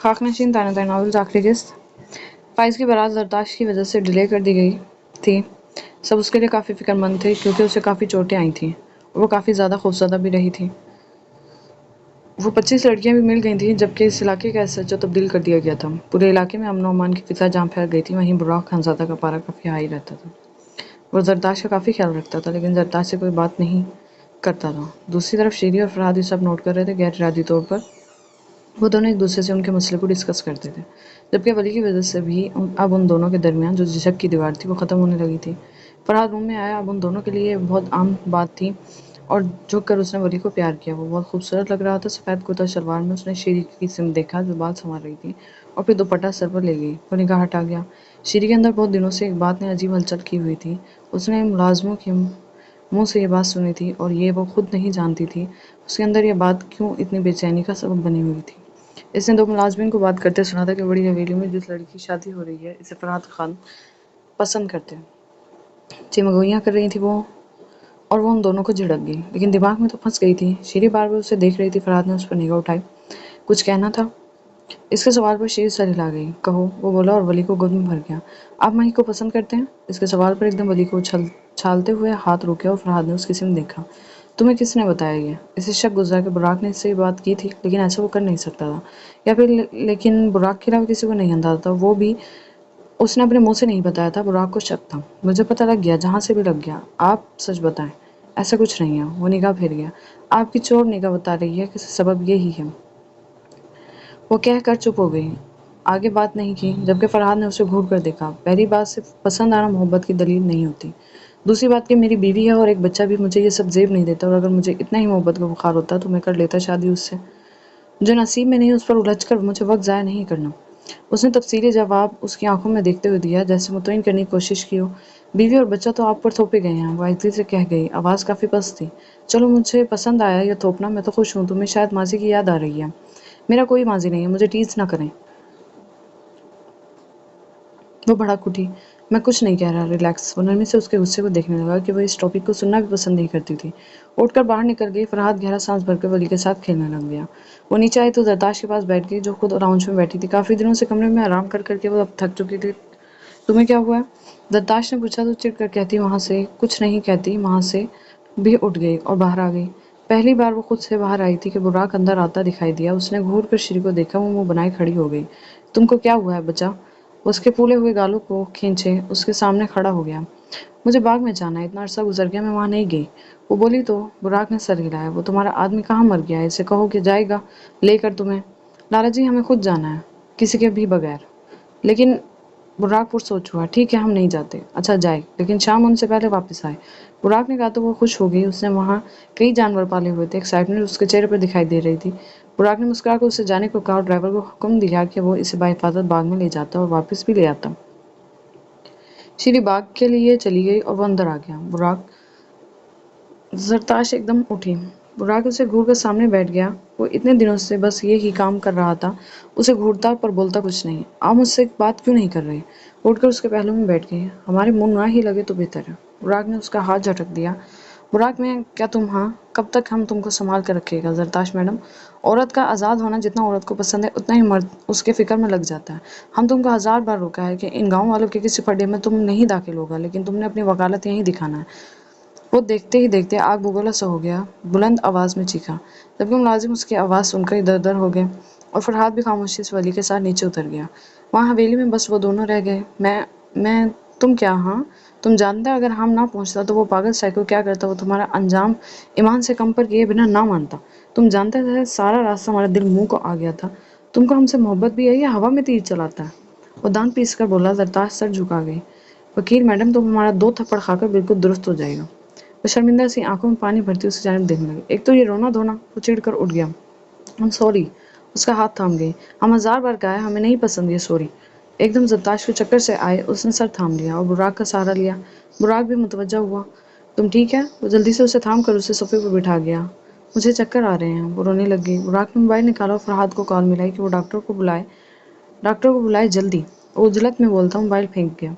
खाकनशीन ताना नॉवेल्स आखिरी किस्त। फाइज की बारात जरदाश्त की वजह से डिले कर दी गई थी। सब उसके लिए काफ़ी फिक्रमंद थे क्योंकि उसे काफ़ी चोटें आई थीं और वो काफ़ी ज़्यादा खौफज़दा भी रही थी। वो 25 लड़कियां भी मिल गई थीं जबकि इस इलाके का एसएचओ तब्दील कर दिया गया था। पूरे इलाके में अमन अमान की फिजा जहाँ फैल गई थी, वहीं बुराक खानजादा का पारा काफ़ी हाई रहता था। वो जरदाश्त का काफ़ी ख्याल रखता था लेकिन जरदाश्त से कोई बात नहीं करता था। दूसरी तरफ शीरी और फरहाद ये सब नोट कर रहे थे। गैर इरादी तौर पर वो दोनों एक दूसरे से उनके मसले को डिस्कस करते थे, जबकि वली की वजह से भी अब उन दोनों के दरमियान जो झिझक की दीवार थी वो ख़त्म होने लगी थी। फरहाद रूम में आया। अब उन दोनों के लिए ये बहुत आम बात थी और झुक कर उसने वली को प्यार किया। वो बहुत खूबसूरत लग रहा था। सफ़ेद कुर्ता शलवार में उसने शीरी की सिम देखा जो बाल संवार रही थी और फिर दुपट्टा सर पर ले गई। वो निगाह हटा गया। शीरी के अंदर बहुत दिनों से एक बात ने अजीब हलचल की हुई थी। उसने मुलाजमों के मुंह से ये बात सुनी थी और ये वो खुद नहीं जानती थी उसके अंदर ये बात क्यों इतनी बेचैनी का सबब बनी हुई थी। इसने 2 मुलाजमिन को बात करते सुना था कि बड़ी हवेली में जिस लड़की की शादी हो रही है इसे फरहाद खान पसंद करते हैं। चिमगोइयाँ कर रही थी वो और वो उन दोनों को झिड़क गई, लेकिन दिमाग में तो फंस गई थी। शीरी बार बार उसे देख रही थी। फरहाद ने उस पर निगाह उठाई। कुछ कहना था? इसके सवाल पर शीरी सर हिला गई। कहो, वो बोला और वली को गोद में भर गया। आप माही को पसंद करते हैं? इसके सवाल पर एकदम वली को छालते हुए हाथ रुके और फरहाद ने उसकी सिम देखा। तुम्हें किसने बताया ये? इसे शक गुजरा कि बुराक ने इससे बात की थी, लेकिन ऐसा वो कर नहीं सकता था। या फिर लेकिन बुराक के अलावा किसी को नहीं अंदाजा था। वो भी उसने अपने मुंह से नहीं बताया था। बुराक को शक था। मुझे पता लग गया, जहाँ से भी लग गया। आप सच बताएं। ऐसा कुछ नहीं है। वो निगाह फिर गया। आपकी चोर निगाह बता रही है कि सबब यही है। वो कहकर चुप हो गई, आगे बात नहीं की, जबकि फरहाद ने उसे घूर कर देखा। पहली बात सिर्फ पसंद आना मोहब्बत की दलील नहीं होती। दूसरी बात कि मेरी बीवी है और एक बच्चा भी मुझे ये सब जेब नहीं देता, और अगर मुझे इतना ही मोहब्बत का बुखार होता तो मैं कर लेता शादी उससे। जो नसीब में नहीं उस पर उलझ कर मुझे वक्त ज़ाया नहीं करना। उसने तफसीली जवाब उसकी आंखों में देखते हुए दिया, जैसे मुतमईन करने की कोशिश की हो। बीवी और बच्चा तो आप पर थोपे गए हैं, वो आहिस्ते से कह गई। आवाज़ काफ़ी पस्त थी। चलो, मुझे पसंद आया या थोपना, मैं तो खुश हूँ। तुम्हें शायद माजी की याद आ रही है। मेरा कोई माजी नहीं है, मुझे टीज ना करें। वो भड़क उठी। मैं कुछ नहीं कह रहा, रिलैक्स। वो नरमी से उसके गुस्से को देखने लगा कि वह इस टॉपिक को सुनना भी पसंद नहीं करती थी। उठकर बाहर निकल गई। फरहाद गहरा सांस भरकर वली के साथ खेलने लग गया। वो नीचे आई तो जरदाश्त के पास बैठ गई, जो खुद लाउंज में बैठी थी। काफ़ी दिनों से कमरे में आराम कर करके वो अब थक चुकी थी। तुम्हें क्या हुआ है? जरदाश्त ने पूछा तो चिढ़ कर कहती वहाँ से कुछ नहीं कहती वहाँ से भी उठ गई और बाहर आ गई। पहली बार वो खुद से बाहर आई थी कि बुराक अंदर आता दिखाई दिया। उसने घूर कर श्री को देखा। वो मुंह बनाए खड़ी हो गई। तुमको क्या हुआ है बच्चा? उसके फूले हुए गालों को खींचे उसके सामने खड़ा हो गया। मुझे बाग में जाना है, इतना अरसा गुजर गया, मैं वहाँ नहीं गई। वो बोली तो बुराक ने सर हिलाया। वो तुम्हारा आदमी कहाँ मर गया है? इसे कहो कि जाएगा लेकर तुम्हें। लाला जी, हमें खुद जाना है, किसी के भी बगैर। लेकिन बुराक पुरसोच हुआ। ठीक है, हम नहीं जाते। अच्छा, जाए, लेकिन शाम होने से पहले वापस आए। बुराक ने कहा तो वो खुश हो गई। उसने वहाँ कई जानवर पाले हुए थे। एक्साइटमेंट उसके चेहरे पर दिखाई दे रही थी। बुराक ने मुस्कुराकर उससे जाने को कहा और ड्राइवर को हुक्म दिया कि वो इसे बाहिफाजत बाग में ले जाता और वापस भी ले आता। शीरी बाग के लिए चली गई और वो अंदर आ गया। बुराक जरताश एकदम उठी। बुराक उसे घूर कर सामने बैठ गया। वो इतने दिनों से बस ये ही काम कर रहा था, उसे घूरता पर बोलता कुछ नहीं। आप मुझसे बात क्यों नहीं कर रहे? उठकर उसके पहलू में बैठ गई। हमारे मुंह ना ही लगे तो बेहतर है। बुराक ने उसका हाथ झटक दिया। बुराक में क्या तुम? हाँ, कब तक हम तुमको संभाल कर रखेगा जरताश मैडम? औरत का आज़ाद होना जितना औरत को पसंद है उतना ही मर्द उसके फिक्र में लग जाता है। हम तुमको 1000 बार रोका है कि इन गाँव वालों के किसी फड्डे में तुम नहीं दाखिल होगा, लेकिन तुमने अपनी वकालत यहीं दिखाना है। वो देखते ही देखते आग बबूला सा हो गया। बुलंद आवाज़ में चीखा, जबकि मुलाजिम उसकी आवाज़ सुनकर इधर उधर हो गए और फरहाद भी खामोशी से वली के साथ नीचे उतर गया। वहाँ हवेली में बस वो दोनों रह गए। मैं तुम क्या? हाँ, तुम जानते अगर हम ना पहुँचता तो वो पागल साइको क्या करता? वो तुम्हारा अंजाम ईमान से कम पर किए बिना ना मानता। तुम जानते थे सारा रास्ता हमारा दिल मुंह को आ गया था। तुमको हमसे मोहब्बत भी है या हवा में तीर चलाता है? वो दांत पीस कर बोला। जरताश सर झुका गई। वकील मैडम, तुम हमारा 2 थप्पड़ खाकर बिल्कुल दुरुस्त हो जाएगा। वो शर्मिंदा सी आंखों में पानी भरती उसे जानिब देखने लगी। एक तो ये रोना धोना। वो चिढ़ कर उठ गया। हम सॉरी। उसका हाथ थाम गई। हम 1000 बार कहा है, हमें नहीं पसंद ये सॉरी। एकदम जरताश के चक्कर से आए उसने सर थाम लिया और बुराक का सहारा लिया। बुराक भी मुतवज्जा हुआ। तुम ठीक है? वो जल्दी से उसे थाम कर उसे सोफे पर बिठा गया। मुझे चक्कर आ रहे हैं। वो रोने लग गई। बुराक ने मोबाइल निकाला और फरहाद को कॉल मिलाई कि वो डॉक्टर को बुलाए जल्दी। वो उजलत में बोलता मोबाइल फेंक गया,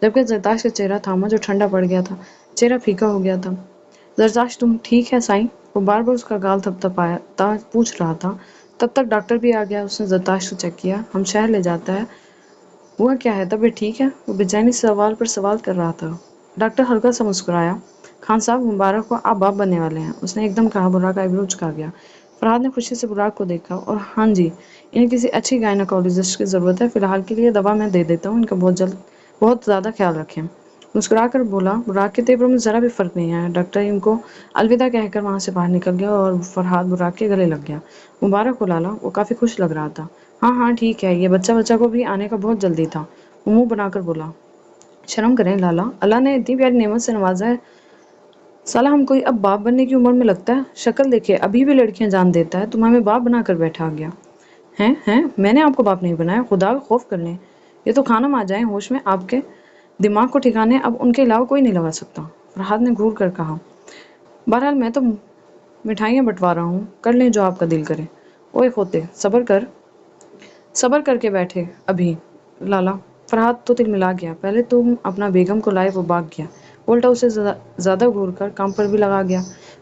जबकि जरताश का चेहरा थामा जो ठंडा पड़ गया था। चेहरा फीका हो गया था। जरताश, तुम ठीक है साईं? वो बार बार उसका गाल थपथपाया पूछ रहा था। تب تک ڈاکٹر بھی آ گیا۔ اس نے زرتاش کو چیک کیا۔ ہم شہر لے جاتا ہے۔ ہوا کیا ہے؟ طبیعت ٹھیک ہے؟ وہ بے چینی سے سوال پر سوال کر رہا تھا۔ ڈاکٹر ہلکا سا مسکرایا۔ خان صاحب مبارک ہو، آپ باپ بننے والے ہیں، اس نے ایک دم کہا۔ براق کا ایبرو جھکا گیا۔ فرحاد نے خوشی سے براق کو دیکھا اور ہاں جی، انہیں کسی اچھی گائنیکولوجسٹ کی ضرورت ہے، فی الحال کے لیے دوا میں دے دیتا ہوں، ان کا بہت زیادہ خیال رکھیں۔ مسکرا کر بولا۔ براق کے تیوروں میں ذرا بھی فرق نہیں آیا۔ ڈاکٹر ان کو الوداع کہہ کر وہاں سے باہر نکل گیا اور فرحاد براق کے گلے لگ گیا۔ مبارک ہو لالا، وہ کافی خوش لگ رہا تھا۔ ہاں ہاں ٹھیک ہے، یہ بچہ کو بھی آنے کا بہت جلدی تھا، وہ منہ بنا کر بولا۔ شرم کریں لالا، اللہ نے اتنی پیاری نعمت سے نوازا ہے، سالا ہم کوئی اب باپ بننے کی عمر میں لگتا ہے؟ شکل دیکھے، ابھی بھی لڑکیاں جان دیتا ہے، تم ہمیں باپ بنا کر بیٹھا گیا ہیں؟ میں نے آپ کو باپ نہیں بنایا، خدا کا خوف کر لیں، یہ تو خانم آ جائیں ہوش میں، آپ کے دماغ کو ٹھکانے اب ان کے علاوہ کوئی نہیں لگا سکتا۔ فرحاد نے گھور کر کہا۔ بہرحال میں تو مٹھائیاں بٹوا رہا ہوں، کر لیں جو آپ کا دل کرے۔ اوئے کھوتے، صبر کر کے بیٹھے ابھی لالا۔ فرحاد تو تلملا گیا۔ پہلے تم اپنا بیگم کو لائے، وہ بھاگ گیا، الٹا اسے زیادہ گھور کر کام پر بھی لگا گیا۔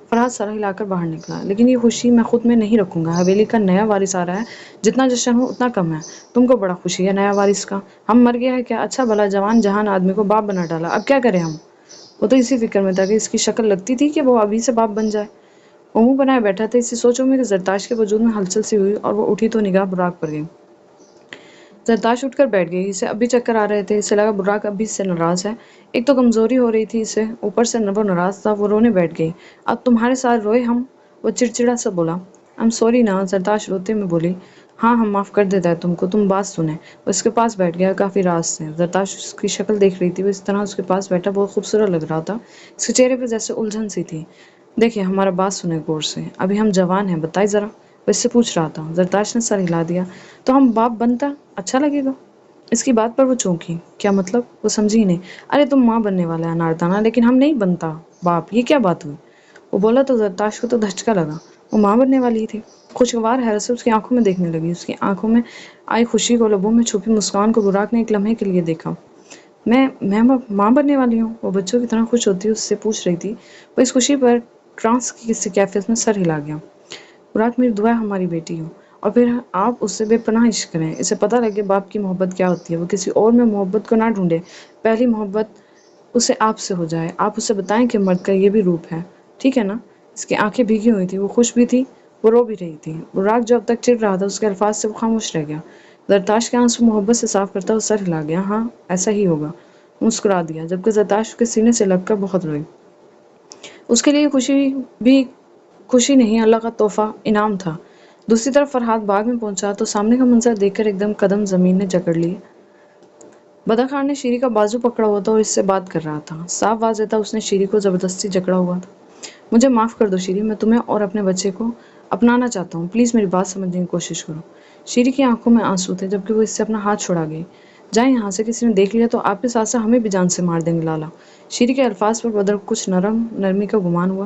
فرحاد سر ہلا کر باہر نکلا۔ لیکن یہ خوشی میں خود میں نہیں رکھوں گا، حویلی کا نیا وارث آ رہا ہے، جتنا جشن ہو اتنا کم ہے۔ تم کو بڑا خوشی ہے نیا وارث کا، ہم مر گیا ہے کیا؟ اچھا بھلا جوان جہان آدمی کو باپ بنا ڈالا، اب کیا کریں ہم؟ وہ تو اسی فکر میں تھا کہ اس کی شکل لگتی تھی کہ وہ ابھی سے باپ بن جائے۔ وہ منہ بنائے بیٹھا تھا، اسی سوچوں میں کہ زرتاش کے وجود میں ہلچل سی ہوئی اور وہ اٹھی تو نگاہ براق پر گئی۔ زرتاش اٹھ کر بیٹھ گئی، اسے اب بھی چکر آ رہے تھے، اسے لگا براق اب بھی اس سے ناراض ہے۔ ایک تو کمزوری ہو رہی تھی اسے، اوپر سے وہ ناراض تھا، وہ رونے بیٹھ گئی۔ اب تمہارے ساتھ روئے ہم، وہ چڑچڑا سا بولا۔ I'm sorry نا، زرتاش روتے میں بولی۔ ہاں ہم معاف کر دیتا ہے تم کو، تم بات سنیں۔ وہ اس کے پاس بیٹھ گیا، کافی راز سے۔ زرتاش اس کی شکل دیکھ رہی تھی، وہ اس طرح اس کے پاس بیٹھا بہت خوبصورت لگ رہا تھا، اس کے چہرے پہ جیسے الجھن سی تھی۔ دیکھیں ہمارا بات سنیں غور سے، ابھی ہم جوان ہیں، بتائیں ذرا، وہ اس سے پوچھ رہا تھا۔ زرتاش نے سر ہلا دیا۔ تو ہم باپ بنتا اچھا لگے گا؟ اس کی بات پر وہ چونکی۔ کیا مطلب؟ وہ سمجھی نہیں۔ ارے تم ماں بننے والا ہے ناردانہ، لیکن ہم نہیں بنتا باپ، یہ کیا بات ہوئی؟ وہ بولا تو زرتاش کو تو دھچکا لگا، وہ ماں بننے والی تھی۔ خوشگوار حیرت سے اس کی آنکھوں میں دیکھنے لگی، اس کی آنکھوں میں آئی خوشی کو، لبوں میں چھپی مسکان کو براق نے ایک لمحے کے لیے دیکھا۔ میں ماں بننے والی ہوں؟ وہ بچوں کی طرح خوش ہوتی اس سے پوچھ رہی تھی۔ وہ اس خوشی پر ٹرانس کی کسی کیفیت میں سر ہلا گیا۔ براق میری دعا ہے ہماری بیٹی ہو، اور پھر آپ اس سے بے پناہ عشق کریں، اسے پتہ لگے باپ کی محبت کیا ہوتی ہے، وہ کسی اور میں محبت کو نہ ڈھونڈے، پہلی محبت اسے آپ سے ہو جائے۔ آپ اسے بتائیں کہ مرد کا یہ بھی روپ ہے، ٹھیک ہے نا؟ اس کی آنکھیں بھیگی ہوئی تھی، وہ خوش بھی تھی، وہ رو بھی رہی تھی۔ براق جو اب تک چڑ رہا تھا، اس کے الفاظ سے وہ خاموش رہ گیا۔ زرتاش کے آنسو محبت سے صاف کرتا وہ سر ہلا گیا۔ ہاں ایسا ہی ہوگا، مسکرا دیا، جبکہ زرتاش کے سینے سے لگ کر بہت روئی۔ اس کے لیے خوشی بھی خوشی نہیں، اللہ کا تحفہ، انعام تھا۔ دوسری طرف فرحاد باغ میں پہنچا تو سامنے کا منظر دیکھ کر ایک دم قدم زمین نے جکڑ لیے۔ بداخار نے شیری کا بازو پکڑا ہوا تھا اور اس سے بات کر رہا تھا، صاف واضح تھا اس نے شیری کو زبردستی جکڑا ہوا تھا۔ مجھے معاف کر دو شیری، میں تمہیں اور اپنے بچے کو اپنانا چاہتا ہوں، پلیز میری بات سمجھنے کی کوشش کرو۔ شیری کی آنکھوں میں آنسو تھے، جبکہ وہ اس سے اپنا ہاتھ چھڑا گئی۔ جائیں یہاں سے، کسی نے دیکھ لیا تو آپ کے ساتھ ساتھ ہمیں بھی جان سے مار دیں گے لالا۔ شیری کے الفاظ پر بدر کو کچھ نرمی کا گمان ہوا،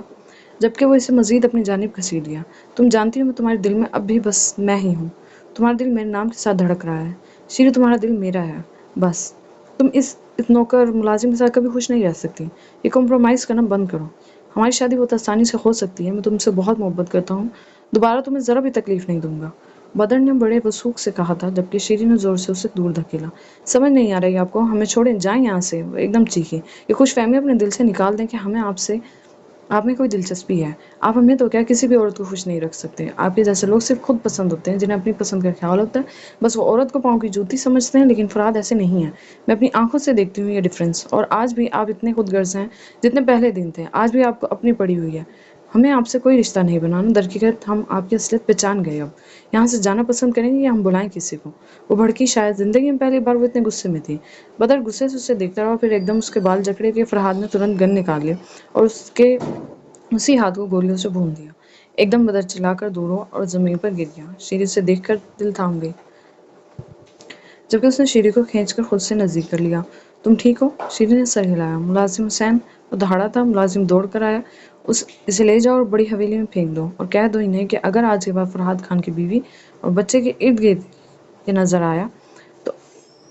جبکہ وہ اسے مزید اپنی جانب گھسیٹ لیا۔ تم جانتی ہو میں تمہارے دل میں اب بھی بس میں ہی ہوں، تمہارا دل میرے نام کے ساتھ دھڑک رہا ہے شیری، تمہارا دل میرا ہے بس۔ تم اس نوکر ملازم کے ساتھ کبھی خوش نہیں رہ سکتی، یہ کمپرومائز کرنا بند کرو۔ ہماری شادی بہت آسانی سے ہو سکتی ہے، میں تم سے بہت محبت کرتا ہوں، دوبارہ تمہیں ذرا بھی تکلیف نہیں دوں گا، بدر نے بڑے وثوق سے کہا تھا، جبکہ شیری نے زور سے اسے دور دھکیلا۔ سمجھ نہیں آ رہی آپ کو، ہمیں چھوڑیں، جائیں یہاں سے، وہ ایک دم چیخی۔ یہ خوش فہمی اپنے دل سے نکال دیں کہ ہمیں آپ میں کوئی دلچسپی ہے، آپ ہمیں تو کیا کسی بھی عورت کو خوش نہیں رکھ سکتے۔ آپ کے جیسے لوگ صرف خود پسند ہوتے ہیں، جنہیں اپنی پسند کا خیال ہوتا ہے، بس وہ عورت کو پاؤں کی جوتی سمجھتے ہیں، لیکن فرحاد ایسے نہیں ہیں، میں اپنی آنکھوں سے دیکھتی ہوں یہ ڈفرینس، اور آج بھی آپ اتنے خود غرض ہیں جتنے پہلے دن تھے، آج بھی آپ کو اپنی پڑی ہوئی ہے، ہمیں آپ سے کوئی رشتہ نہیں بنانا، درحقیقت ہم آپ کی اصلیت پہچان گئے، اب یہاں سے جانا پسند کریں گے یا ہم بلائیں کسی کو؟ وہ بھڑکی، شاید زندگی میں پہلی بار وہ اتنے غصے میں تھی۔ بدر غصے سے اسے دیکھتا رہا، پھر ایک دم اس کے بال جکڑے کہ فرحاد نے ترنت گن نکال لی اور اسی ہاتھ کو گولیوں سے بھون دیا۔ ایک دم بدر چلا کر دور ہوا اور زمین پر گر گیا۔ شیری اسے دیکھ کر دل تھام گئی، جبکہ اس نے شیری کو کھینچ کر خود سے نزدیک کر لیا۔ تم ٹھیک ہو؟ شیری نے سر ہلایا۔ ملازم حسین، وہ دہاڑا تھا، ملازم دوڑ کر آیا۔ اسے لے جاؤ اور بڑی حویلی میں پھینک دو، اور کہہ دو انہیں کہ اگر آج کے بعد فرحاد خان کی بیوی اور بچے کے ارد گرد یہ نظر آیا تو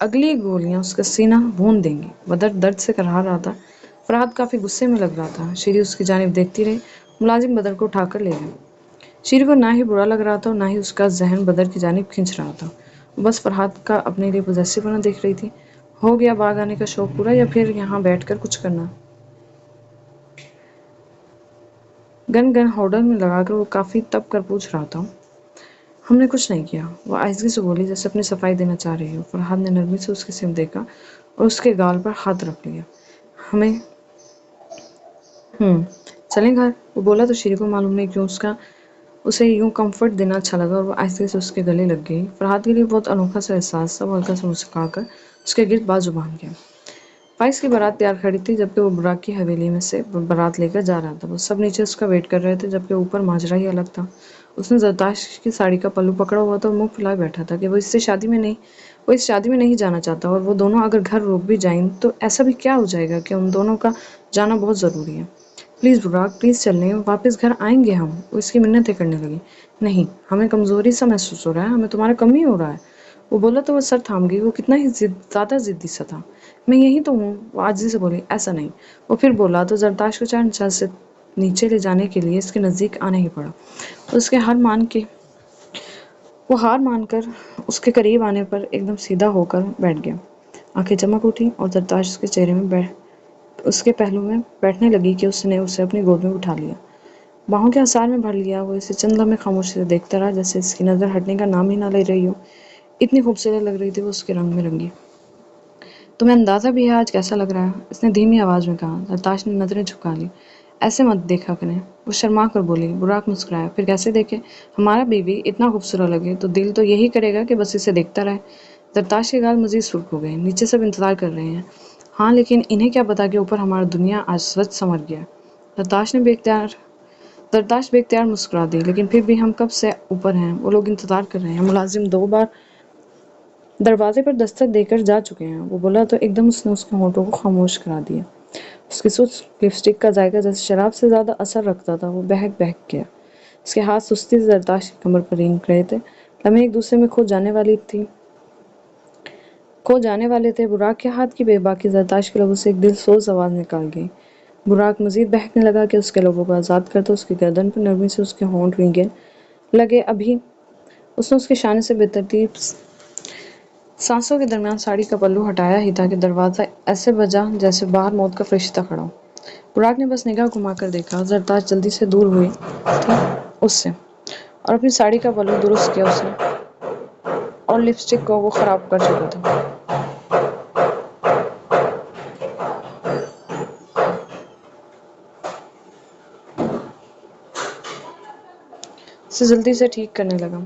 اگلی گولیاں اس کا سینہ بھون دیں گی۔ بدر درد سے کرہا رہا تھا، فرحاد کافی غصے میں لگ رہا تھا۔ شیری اس کی جانب دیکھتی رہی، ملازم بدر کو اٹھا کر لے گئے۔ शीर को ना ही बुरा लग रहा था और ना ही उसका जहन बदर की जानिब खिंच रहा था। वो बस फरहाद का अपने लिए पोजेसिव होना देख रही थी। हो गया बाग आने का शौक पूरा, या फिर यहाँ बैठकर कुछ करना। गन गन होल्डर में लगाकर वो काफी तब कर पूछ रहा था। हमने कुछ नहीं किया, वो आहिस्ते से बोली, जैसे अपनी सफाई देना चाह रही हो। फरहाद ने नरमी से उसकी सिम देखा और उसके गाल पर हाथ रख लिया। हमें चलें घर, वो बोला तो शीरी को मालूम नहीं क्यों उसका उसे यूं कंफर्ट देना अच्छा लगा और वो आहिस्ते से उसके गले लग गई। फरहाद के लिए बहुत अनोखा सा एहसास था। वो हल्का सा मुस्कुराकर उसके गिर्द बाजू बांध गया। फाइज की बारात तैयार खड़ी थी, जबकि वो बुराक की हवेली में से बारात लेकर जा रहा था। वो सब नीचे उसका वेट कर रहे थे, जबकि ऊपर माजरा ही अलग था। उसने जरदाश की साड़ी का पल्लू पकड़ा हुआ था और मुंह फुलाए बैठा था कि वो इस शादी में नहीं जाना चाहता, और वो दोनों अगर घर रुक भी जाएं तो ऐसा भी क्या हो जाएगा कि उन दोनों का जाना बहुत ज़रूरी है। प्लीज़ बुराक, प्लीज़ चलने, वापस घर आएंगे हम। वो इसकी मिन्नतें करने लगी। नहीं, हमें कमज़ोरी सा महसूस हो रहा है, हमें तुम्हारा कम ही हो रहा है। वो बोला तो वो सर थाम गई। वो कितना ही ज़्यादा ज़िद्दी सा था। मैं यही तो हूँ, वो आजिज़ी से बोली। ऐसा नहीं। वो फिर बोला तो जरदाश को चार चाल से नीचे ले जाने के लिए इसके नज़दीक आना ही पड़ा। उसके हार मानकर उसके करीब आने पर एकदम सीधा होकर बैठ गया। आंखें चमक उठी और जरदाश उसके चेहरे में उसके पहलू में बैठने लगी कि उसने उसे अपनी गोद में उठा लिया, बाहों के आसार में भर लिया। वो इसे चंद लम्हे खामोशी से देखता रहा, जैसे इसकी नज़र हटने का नाम ही ना ले रही हो। इतनी खूबसूरत लग रही थी वो उसके रंग में रंगी। तुम्हें अंदाज़ा भी है आज कैसा लग रहा है? इसने धीमी आवाज़ में कहा। लताश ने नज़रें झुका ली। ऐसे मत देखा करें, वो शर्मा कर बोली। बुराक मुस्कुराया। फिर कैसे देखे? हमारा बीवी इतना खूबसूरत लगे तो दिल तो यही करेगा कि बस इसे देखता रहे। जरताश के गाल मजीद सुर्ख हो गए। नीचे सब इंतजार कर रहे हैं। हाँ, लेकिन इन्हें क्या पता कि ऊपर हमारा दुनिया आज सच संवर गया। जरताश ने बेख्तियार जरदाश्त बेख्तियार मुस्कुरा दी। लेकिन फिर भी हम कब से ऊपर हैं, वो लोग इंतजार कर रहे हैं। मुलाजिम 2 बार दरवाजे पर दस्तक देकर जा चुके हैं, वो बोला तो एकदम उसने उसके होठों को खामोश करा दिया। उसकी सूझ लिपस्टिक का जायका जैसे शराब से ज्यादा असर रखता था। वो बहक बहक गया। उसके हाथ सुस्ती से जरदाश्त की कमर पर रेंग रहे थे। लम्हे एक दूसरे में खो जाने वाले थे। बुराक के हाथ की बेबाकी जरदाश्त के लबों से एक दिलसोज आवाज निकाल गई। बुराक मजीद बहकने लगा कि उसके लबों को आज़ाद करता उसकी गर्दन पर नरमी से उसके होंठ भीगे लगे। अभी उसने उसके शाने से बेतरतीब सांसों के दरमियान साड़ी का पल्लू हटाया ही था कि दरवाज़ा ऐसे बजा जैसे बाहर मौत का फरिश्ता खड़ा हो। बुराक ने बस निगाह घुमाकर देखा। जरदाश्त जल्दी से दूर हुई थी उससे और अपनी साड़ी का पल्लू दुरुस्त किया उसने, और लिपस्टिक को वो खराब कर चुका था। उसे जल्दी से ठीक करने लगा।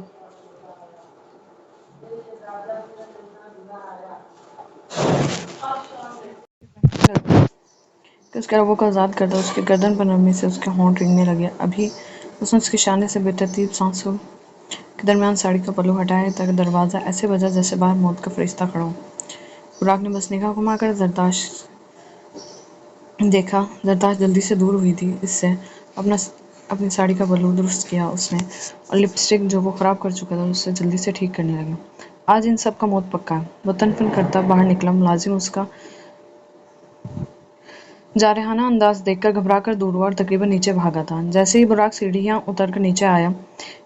कि उसके रबों को आज़ाद कर दो। उसके गर्दन पर नरमी से उसके होंठ रेंगने लगे। अभी उसने उसके शाने से बेतरतीब सांसों के दरमियान साड़ी का पल्लू हटाया ताकि दरवाज़ा ऐसे बजा जैसे बाहर मौत का फरिश्ता खड़ा हो। बुराक ने बस निगाह घुमाकर जरदाश्त देखा। जरदाश्त जल्दी से दूर हुई थी इससे। अपना अपनी साड़ी का पल्लू दुरुस्त किया उसने, और लिपस्टिक जो वो खराब कर चुका था उससे जल्दी से ठीक करने लगा। आज इन सब का मौत पक्का है। वो तन करता बाहर निकला। मुलाजिम उसका जारहाना अंदाज देखकर घबराकर दूर हुआ और तकरीबन नीचे भागा था। जैसे ही बुराक सीढ़ियां उतरकर नीचे आया,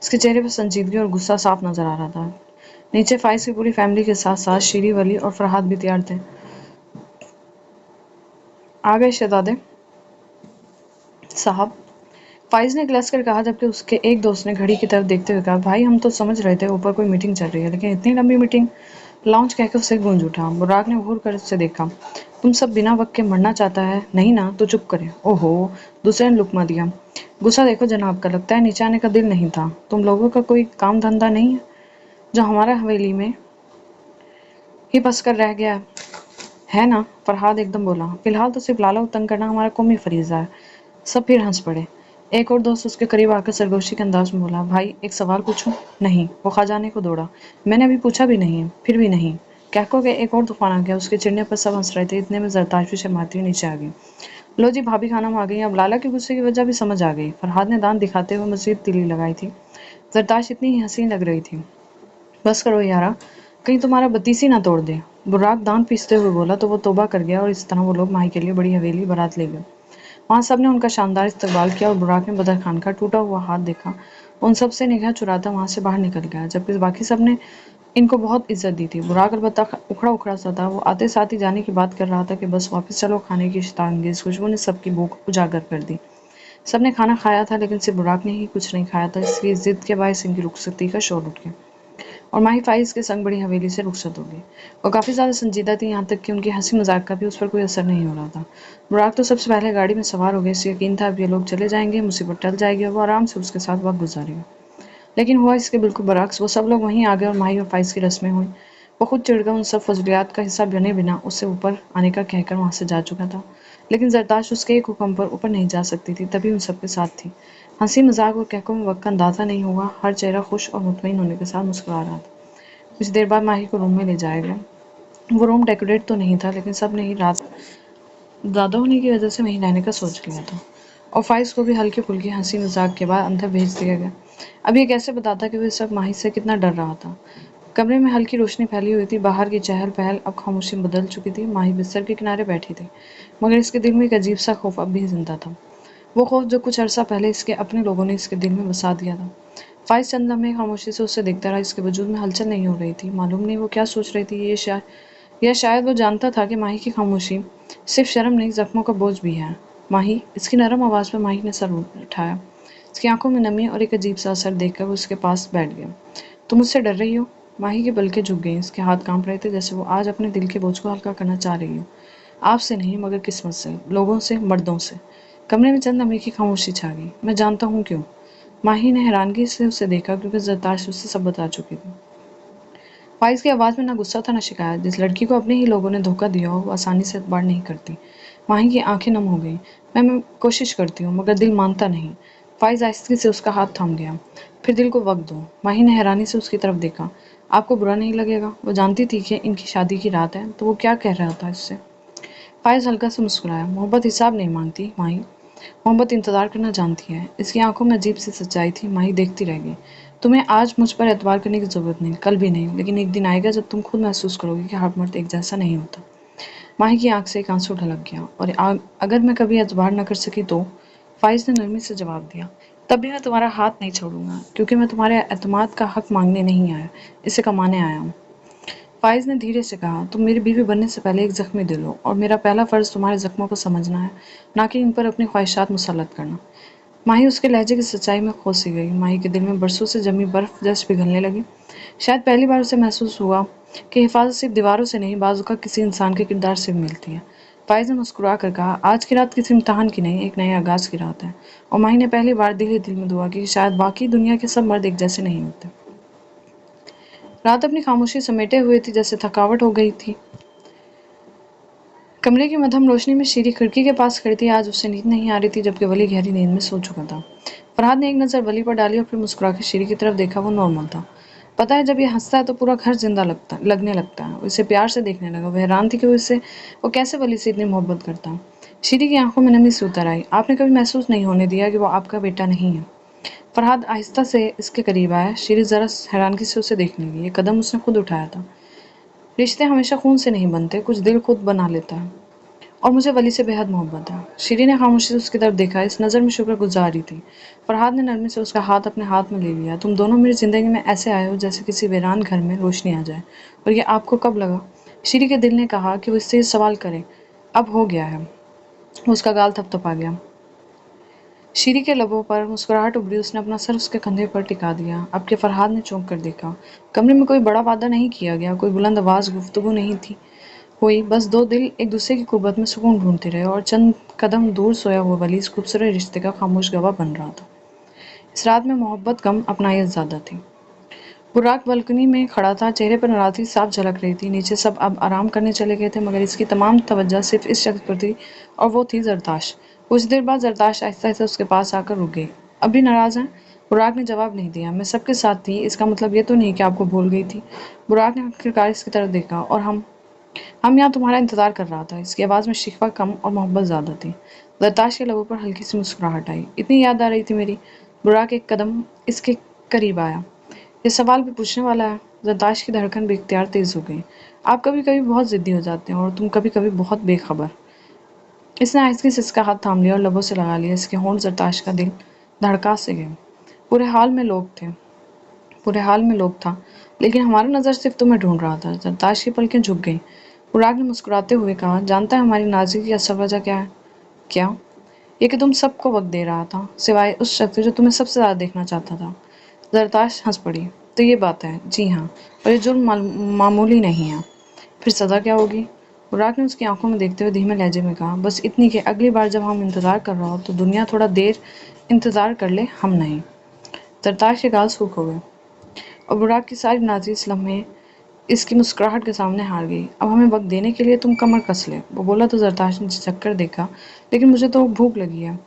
इसके चेहरे पर संजीदगी और गुस्सा साफ नजर आ रहा था। नीचे फाइज की पूरी फैमिली के साथ साथ शीरी, वली और फरहाद भी तैयार थे। आ गए शहजादे साहब, फाइज ने क्लस कर कहा, जबकि उसके एक दोस्त ने घड़ी की तरफ देखते हुए कहा, भाई हम तो समझ रहे थे ऊपर कोई मीटिंग चल रही है, लेकिन इतनी लंबी मीटिंग? लॉन्च कहकर उसे गूंज उठा। बुराक ने घूर कर उससे देखा। तुम सब बिना वक्त के मरना चाहता है नहीं ना, तो चुप करे। ओहो, दूसरे ने लुकमा दिया। गुस्सा देखो जनाब का, लगता है नीचे आने का दिल नहीं था। तुम लोगों का कोई काम धंधा नहीं है जो हमारा हवेली में ही बस कर रह गया है ना? फरहाद एकदम बोला। फिलहाल तो सिर्फ लाला को तंग करना हमारा कौमी फरीजा है। सब फिर हंस पड़े। एक और दोस्त उसके करीब आकर सरगोशी के अंदाज में बोला, भाई एक सवाल पूछूं? नहीं, वो खजाने को दौड़ा। मैंने अभी पूछा भी नहीं है। फिर भी नहीं। कहको के एक और तूफान आ गया। उसके चिढ़ने पर सब हंस रहे थे। इतने में जरताश भी शर्माती हुई नीचे आ गई। लो जी, भाभी खाना आ गई। अब लाला के गुस्से की वजह भी समझ आ गई। फरहाद ने दांत दिखाते हुए मजीद तिली लगाई थी। जरताश इतनी ही हसीन लग रही थी। बस करो यारा, कहीं तुम्हारा बत्तीसी ना तोड़ दे। बुर्राक दांत पीसते हुए बोला तो वो तौबा कर गया, और इस तरह वो लोग माही के लिए बड़ी हवेली बारात ले गए। वहां सब ने उनका शानदार इस्तकबाल किया और बुर्राक ने बदर खान का टूटा हुआ हाथ देखा उन सब से निगाह चुराता वहाँ से बाहर निकल गया, जबकि बाकी सब ने इनको बहुत इज्जत दी थी। बुराक अलबत्ता उखड़ा उखड़ा सा था। वो आते साथ ही जाने की बात कर रहा था कि बस वापस चलो। खाने की शैतानगेज खुशबू ने सबकी भूख उजागर कर दी। सबने खाना खाया था, लेकिन सिर्फ बुराक ने ही कुछ नहीं खाया था। इसलिए जिद के बायस इनकी रुखसती का शोर उठ गया और माही फाइज के संग बड़ी हवेली से रुखसत हो गई। वो काफ़ी ज़्यादा संजीदा थी, यहाँ तक कि उनकी हंसी मजाक का भी उस पर कोई असर नहीं हो रहा था। बुराक तो सबसे पहले गाड़ी में सवार हो गए। इसे यकीन था अब ये लोग चले जाएंगे, मुसीबत टल जाएगी और वो आराम से उसके साथ वक्त गुजारेगा। लेकिन हुआ इसके बिल्कुल बरक्स। वो सब लोग वहीं आ गए और माही और फाइज की रस्में हुई। वो खुद चिढ़कर उन सब फजलियात का हिस्सा बने बिना उससे ऊपर आने का कहकर वहाँ से जा चुका था। लेकिन जरदाश्त उसके एक हुक्म पर ऊपर नहीं जा सकती थी, तभी उन सबके साथ थी। हंसी मजाक और कहकों में वक्त का अंदाजा नहीं हुआ। हर चेहरा खुश और मुतमईन होने के साथ मुस्कुरा रहा था। कुछ देर बाद माही को रूम में ले जाया गया। वो रूम डेकोरेट तो नहीं था, लेकिन सब ने ही रात ज़्यादा होने की वजह से वहीं रहने का सोच लिया था और फाइज को भी हल्की फुल्की हंसी मजाक के बाद अंदर भेज दिया गया। अब ये कैसे बताता कि वो सब माही से कितना डर रहा था। कमरे में हल्की रोशनी फैली हुई थी। बाहर की चहल पहल अब खामोशी में बदल चुकी थी। माही बिस्तर के किनारे बैठी थी, मगर इसके दिल में एक अजीब सा खौफ अब भी जिंदा था। वो खौफ जो कुछ अरसा पहले इसके अपने लोगों ने इसके दिल में बसा दिया था। फाइज चंद लम्हे खामोशी से उसे देखता रहा। इसके वजूद में हलचल नहीं हो रही थी। मालूम नहीं वो क्या सोच रही थी। या शायद वो जानता था कि माही की खामोशी सिर्फ शर्म नहीं, जख्मों का बोझ भी है। माही, इसकी नरम आवाज़ पर माही ने सर उठाया। इसकी आंखों में नमी और एक अजीब सा असर देखकर वो उसके पास बैठ गया। तुम मुझसे डर रही हो? माही की पलकें झुक गईं। इसके हाथ कांप रहे थे, जैसे वो आज अपने दिल के बोझ को हल्का करना चाह रही हो। आपसे नहीं, मगर किस्मत से, लोगों से, मर्दों से। कमरे में चंद लम्हे की खामोशी छा गई। मैं जानता हूँ क्यों। माही ने हैरानगी से उसे देखा, क्योंकि जरदाश्त उससे सब बता चुकी थी। फाइज की आवाज़ में ना गुस्सा था, ना शिकायत। जिस लड़की को अपने ही लोगों ने धोखा दिया हो, वो आसानी से एतबार नहीं करती। माही की आंखें नम हो गईं। मैं कोशिश करती हूँ, मगर दिल मानता नहीं। फाइज आहिस्ते से उसका हाथ थाम गया। फिर दिल को वक्त दो। माही ने हैरानी से उसकी तरफ देखा। आपको बुरा नहीं लगेगा? वो जानती थी कि इनकी शादी की रात है, तो वो क्या कह रहा था इससे। फाइज हल्का से मुस्कुराया। मोहब्बत हिसाब नहीं मांगती माही, मोहब्बत इंतजार करना जानती है। इसकी आंखों में अजीब सी सच्चाई थी। माही देखती रह गई। तुम्हें आज मुझ पर एतबार करने की जरूरत नहीं, कल भी नहीं, लेकिन एक दिन आएगा जब तुम खुद महसूस करोगे कि हर मर्द एक जैसा नहीं होता। माही की आंख से एक आंसू ढलक गया। और अगर मैं कभी एतबार न कर सकी तो? फाइज ने नरमी से जवाब दिया। तब भी मैं तुम्हारा हाथ नहीं छोड़ूंगा, क्योंकि मैं तुम्हारे एतमाद का हक मांगने नहीं आया, इसे कमाने आया हूँ। फाइज ने धीरे से कहा, तुम मेरी बीवी बनने से पहले एक जख्मी दिल हो, और मेरा पहला फर्ज तुम्हारे जख्मों को समझना है, ना कि इन पर अपनी ख्वाहिशात मुसल्लत करना। माही उसके लहजे की सच्चाई में खो सी गई। माही के दिल में बरसों से जमी बर्फ जैसे पिघलने लगी। शायद पहली बार उसे महसूस हुआ कि हिफाजत सिर्फ दीवारों से नहीं, बाजू का किसी इंसान के किरदार से भी मिलती है। फाइज ने मुस्कुरा कर कहा, आज की रात किसी इम्तहान की नहीं, एक नए आगाज की रात है। और माही ने पहली बार दिल ही दिल में दुआ की कि शायद बाकी दुनिया के सब मर्द एक जैसे नहीं होते। रात अपनी खामोशी समेटे हुए थी, जैसे थकावट हो गई थी। कमरे की मध्यम रोशनी में शीरी खिड़की के पास खड़ी थी। आज उससे नींद नहीं आ रही थी, जबकि वली गहरी नींद में सो चुका था। फरहाद ने एक नज़र वली पर डाली और फिर मुस्कुरा के शीरी की तरफ देखा। वो नॉर्मल था। पता है, जब ये हंसता है तो पूरा घर जिंदा लगने लगता है। वो इसे प्यार से देखने लगा। वो हैरान थी कि वो कैसे वली से इतनी मोहब्बत करता। शीरी की आंखों में नमी सी उतर आई। आपने कभी महसूस नहीं होने दिया कि वो आपका बेटा नहीं है? फरहाद आहिस्ता से इसके करीब आया। शीरी जरा हैरानगी से उसे देखने लगी। ये कदम उसने खुद उठाया था। रिश्ते हमेशा खून से नहीं बनते, कुछ दिल खुद बना लेता है, और मुझे वली से बेहद मोहब्बत है। शीरी ने खामोशी से उसकी तरफ देखा। इस नज़र में शुक्रगुजार ही थी। फरहाद ने नरमी से उसका हाथ अपने हाथ में ले लिया। तुम दोनों मेरी ज़िंदगी में ऐसे आए हो जैसे किसी वीरान घर में रोशनी आ जाए। और ये आपको कब लगा? शीरी के दिल ने कहा कि वो इससे ये सवाल करे। अब हो गया है। उसका गाल थपथपा गया। शीरी के लबों पर मुस्कुराहट उभरी। उसने अपना सर उसके कंधे पर टिका दिया। अब के फरहाद ने चौंक कर देखा। कमरे में कोई बड़ा वादा नहीं किया गया, कोई बुलंद आवाज़ गुफ्तगू नहीं थी हुई। बस दो दिल एक दूसरे की कुर्बत में सुकून ढूंढते रहे, और चंद कदम दूर सोया हुआ वली इस खूबसूरत रिश्ते का खामोश गवाह बन रहा था। इस रात में मोहब्बत कम, अपनायत ज़्यादा थी। बुर्राक बालकनी में खड़ा था। चेहरे पर नाराज़गी साफ झलक रही थी। नीचे सब अब आराम करने चले गए थे, मगर इसकी तमाम तवज्जो सिर्फ इस शख्स पर थी, और वो थी जरदाश्त। कुछ देर बाद जरदाश्त आहिस्ता आहिस्ता उसके पास आकर रुक गई। अब भी नाराज़ हैं? बुराक ने जवाब नहीं दिया। मैं सबके साथ थी, इसका मतलब ये तो नहीं कि आपको भूल गई थी। बुराक ने आखिरकार इसकी तरफ देखा। और हम यहाँ तुम्हारा इंतजार कर रहा था। इसकी आवाज़ में शिकवा कम और मोहब्बत ज़्यादा थी। जरदाश्त के लबों पर हल्की सी मुस्कुराहट आई। इतनी याद आ रही थी मेरी। बुराक एक कदम इसके करीब आया। ये सवाल भी पूछने वाला है? जरदाश्त की धड़कन बेख्तियार तेज हो गई। आप कभी कभी बहुत जिद्दी हो जाते हैं, और तुम कभी कभी बहुत बेखबर। इसने आहिस्ते से इसका हाथ थाम लिया और लबों से लगा लिया। इसके होंठ जरदाश्त का दिल धड़का से गए। पूरे हाल में लोग थे पूरे हाल में लोग था, लेकिन हमारा नज़र सिर्फ तुम्हें ढूंढ रहा था। जरताश की पलकें झुक गईं। बुराक ने मुस्कुराते हुए कहा, जानता है हमारी नाज़ी की असल वजह क्या है? क्या? ये कि तुम सबको वक्त दे रहा था, सिवाय उस शख्स के जो तुम्हें सबसे ज़्यादा देखना चाहता था। जरताश हंस पड़ी। तो ये बात है? जी हाँ, और ये जुर्म मामूली नहीं है। फिर सज़ा क्या होगी? बुराक ने उसकी आंखों में देखते हुए धीमे लहजे में कहा, बस इतनी कि अगली बार जब हम इंतज़ार कर रहा हो तो दुनिया थोड़ा देर इंतज़ार कर ले, हम नहीं। जरताश के गाल सूख हो गए और बुराक की सारी नाज़ी इस लम्हे इसकी मुस्कुराहट के सामने हार गई। अब हमें वक्त देने के लिए तुम कमर कस ले, वो बोला तो जरताश ने झिझक कर देखा, लेकिन मुझे तो भूख लगी है।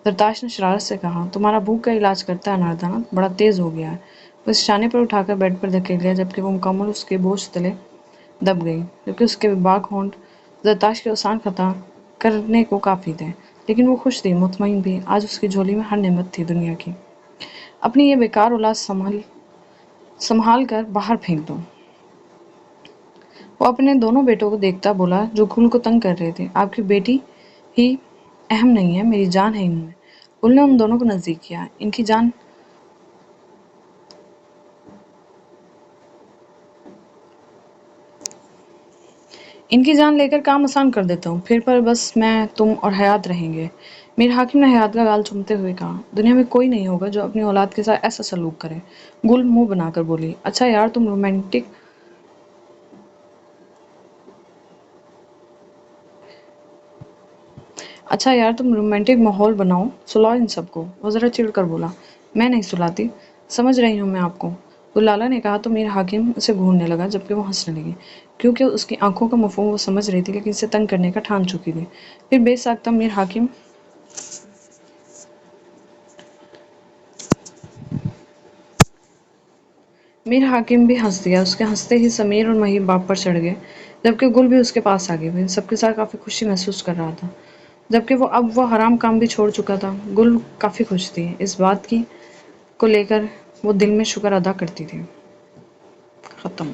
जरताश ने शरारत से कहा, तुम्हारा भूख का इलाज करता है अनारदाना, बड़ा तेज हो गया है। वो इस शाने पर उठाकर बेड पर धकेल दिया, जबकि वो मुकम्मल उसके बोझ तले दब गई, जबकि उसके बेबाक होंठ जरताश के अवसान खता करने को काफ़ी थे। लेकिन वो खुश थी, मुतमईन भी। आज उसकी झोली में हर नेमत थी दुनिया की। अपनी ये बेकार औलाद संभाल कर बाहर फेंक दो। वो अपने दोनों बेटों को देखता बोला, जो गुल को तंग कर रहे थे, आपकी बेटी ही अहम नहीं है, मेरी जान है इनमें। गुल ने उन दोनों को नज़दीक किया। इनकी जान लेकर काम आसान कर देता हूँ, फिर पर बस मैं, तुम और हयात रहेंगे। मीर हाकिम ने हयात का गाल चूमते हुए कहा, दुनिया में कोई नहीं होगा जो अपनी औलाद के साथ ऐसा सलूक करे। गुल मुंह बनाकर बोली, अच्छा यार तुम रोमांटिक माहौल बनाओ, सुलाओ इन सबको। वो ज़रा चिढ़कर बोला, मैं नहीं सुलाती, समझ रही हूँ मैं आपको। गुललाला ने कहा तो मीर हाकिम उसे घूरने लगा, जबकि वो हंसने लगी, क्योंकि उसकी आंखों का मफहूम वो समझ रही थी, लेकिन इसे तंग करने का ठान चुकी थी। फिर बेसाख्ता मीर हाकिम भी हंस दिया। उसके हंसते ही समीर और महीब बाप पर चढ़ गए, जबकि गुल भी उसके पास आ गई। वो इन सबके साथ काफ़ी खुशी महसूस कर रहा था, जबकि वो हराम काम भी छोड़ चुका था। गुल काफ़ी खुश थी, इस बात की को लेकर वो दिल में शुक्र अदा करती थी। ख़त्म।